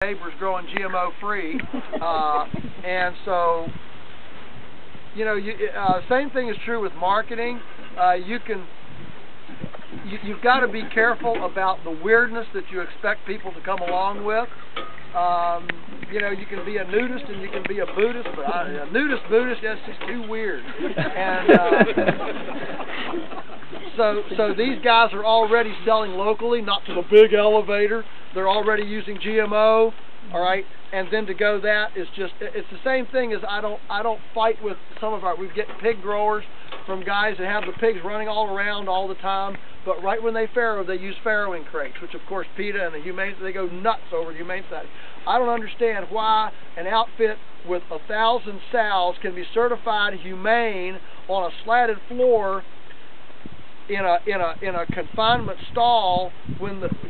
neighbors growing GMO free, and so you know, same thing is true with marketing. You've got to be careful about the weirdness that you expect people to come along with. You know, you can be a nudist and you can be a Buddhist, but a nudist Buddhist, that's just too weird. And so these guys are already selling locally, not to the big elevator. They're already using GMO, all right. And then to go that is just, it's the same thing as I don't fight with some of we get pig growers from guys that have the pigs running all around all the time, but right when they farrow, they use farrowing crates, which of course PETA and the humane, they go nuts over the Humane Society. I don't understand why an outfit with 1,000 sows can be certified humane on a slatted floor in a confinement stall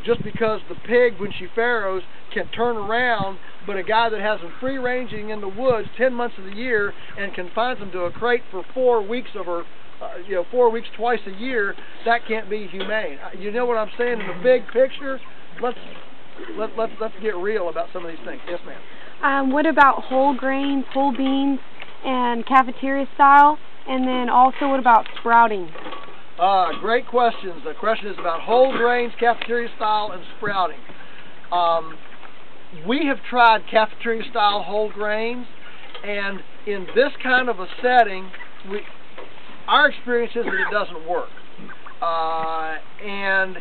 just because the pig, when she farrows, can turn around, but a guy that has them free ranging in the woods 10 months of the year and confines them to a crate for 4 weeks over 4 weeks twice a year, that can't be humane. You know what I'm saying? In the big picture, let's get real about some of these things. Yes, ma'am. What about whole grains, whole beans, and cafeteria style? And then also, what about sprouting? Great questions. The question is about whole grains, cafeteria style, and sprouting. We have tried cafeteria style whole grains, and in this kind of a setting, our experience is that it doesn't work. And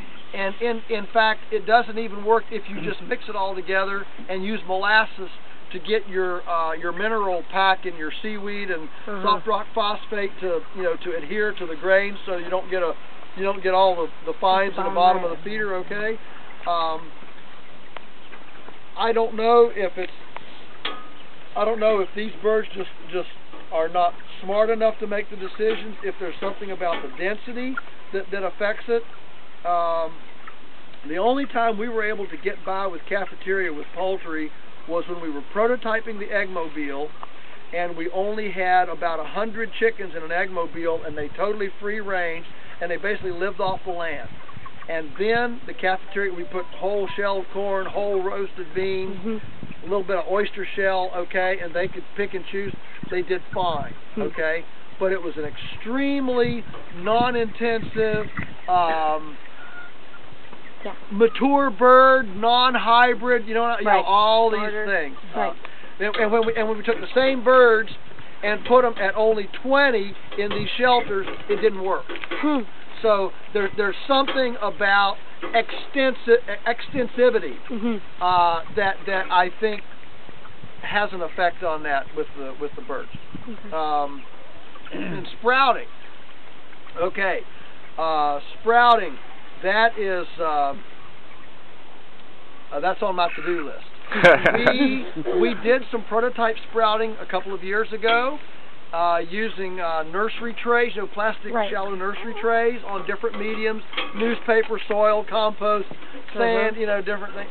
in fact, it doesn't even work if you just mix it all together and use molasses to get your mineral pack and your seaweed and soft rock phosphate to adhere to the grains, so you don't get all the fines in the bottom of the feeder. Okay. I don't know if these birds just are not smart enough to make the decisions, if there's something about the density that affects it. The only time we were able to get by with cafeteria with poultry was when we were prototyping the eggmobile, and we only had about 100 chickens in an eggmobile, and they totally free range, and they basically lived off the land. And then the cafeteria, we put whole shelled corn, whole roasted beans, a little bit of oyster shell, okay, and they could pick and choose. They did fine, okay, but it was an extremely non-intensive, mature bird, non-hybrid, all these things. And when we took the same birds and put them at only 20 in these shelters, it didn't work. So there's something about extensivity that I think has an effect on that with the birds. And sprouting. Okay, sprouting. That is that's on my to-do list. We did some prototype sprouting a couple of years ago. Using nursery trays, plastic shallow nursery trays on different mediums, newspaper, soil, compost, sand, different things.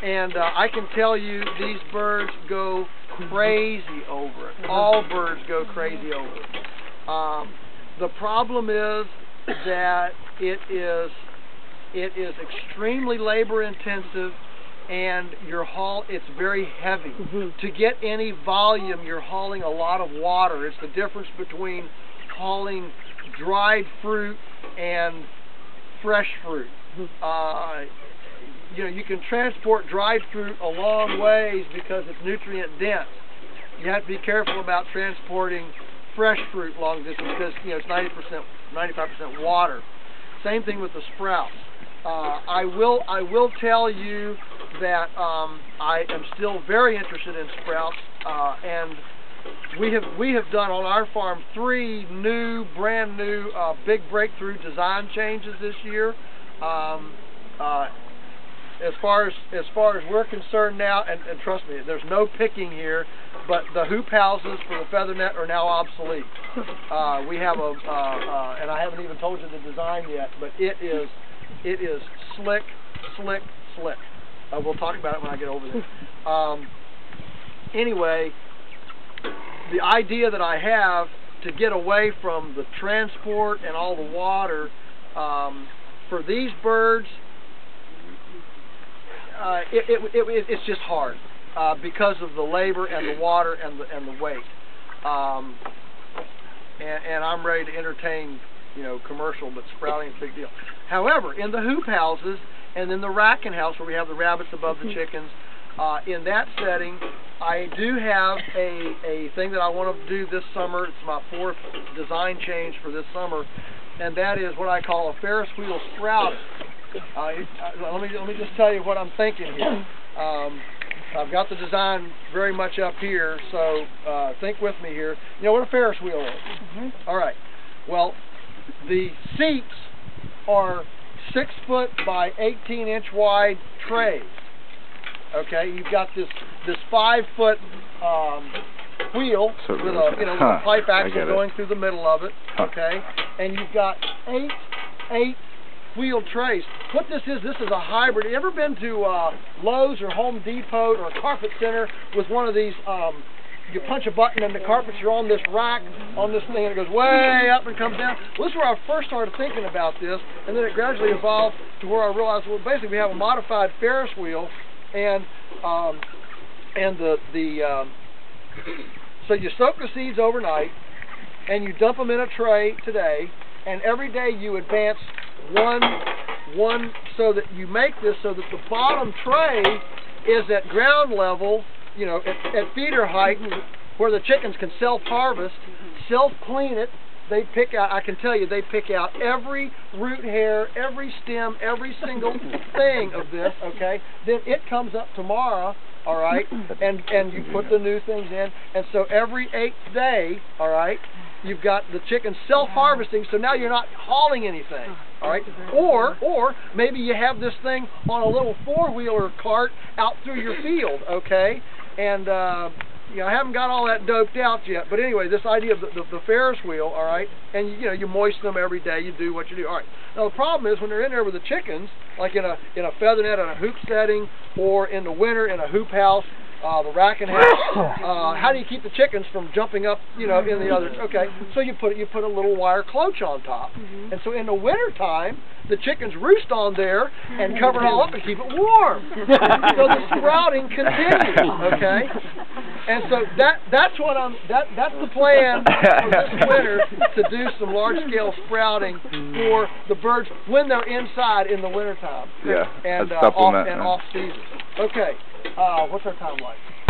And I can tell you, these birds go crazy over it. All birds go crazy over it. The problem is that it is extremely labor intensive, and it's very heavy. To get any volume, you're hauling a lot of water. It's the difference between hauling dried fruit and fresh fruit. You can transport dried fruit a long ways because it's nutrient dense. You have to be careful about transporting fresh fruit long distance because it's 95% water. Same thing with the sprouts. I will tell you that I am still very interested in sprouts, and we have done on our farm 3 brand new big breakthrough design changes this year. As far as we're concerned now, and trust me, there's no picking here, but the hoop houses for the feather net are now obsolete. We have and I haven't even told you the design yet, but it is slick, slick, slick. We'll talk about it when I get over there. Anyway, the idea that I have to get away from the transport and all the water, for these birds, it's just hard because of the labor and the water and the weight. And I'm ready to entertain, commercial, but sprouting is a big deal. However, in the hoop houses and in the racking house where we have the rabbits above the chickens, in that setting, I do have a thing that I want to do this summer. It's my 4th design change for this summer, and that is what I call a Ferris wheel sprout. Let me just tell you what I'm thinking here. I've got the design very much up here, so think with me here. You know what a Ferris wheel is? Mm-hmm. All right. Well, the seats are 6 foot by 18-inch wide trays. Okay, you've got this 5 foot wheel with a pipe axle going through the middle of it. Okay, and you've got eight wheel trays. What this is a hybrid. You ever been to Lowe's or Home Depot or a carpet center with one of these? You punch a button and the carpets are on this rack, on this thing, and it goes way up and comes down. Well, this is where I first started thinking about this, and then it gradually evolved to where I realized, well, basically we have a modified Ferris wheel, and so you soak the seeds overnight, and you dump them in a tray today, and every day you advance one, so that you make this so that the bottom tray is at ground level, at feeder height, where the chickens can self-harvest, self-clean it. They pick out, I can tell you, they pick out every root hair, every stem, every single thing of this, okay? Then it comes up tomorrow, all right, and you put the new things in, and so every 8th day, all right, you've got the chickens self-harvesting, so now you're not hauling anything, all right? Or maybe you have this thing on a little 4-wheeler cart out through your field, okay? And I haven't got all that doped out yet, but anyway, this idea of the Ferris wheel, all right, and you moisten them every day, you do what you do, all right. Now the problem is when they're in there with the chickens, like in a feather net in a hoop setting, or in the winter in a hoop house, the racking house, how do you keep the chickens from jumping up, in the other? Okay, so you put a little wire cloach on top, and so in the winter time, the chickens roost on there and cover it all up and keep it warm. So the sprouting continues. Okay, and so that's the plan for this winter, to do some large scale sprouting for the birds when they're inside in the winter time. Yeah, and supplement, off season. Okay. What's our time like?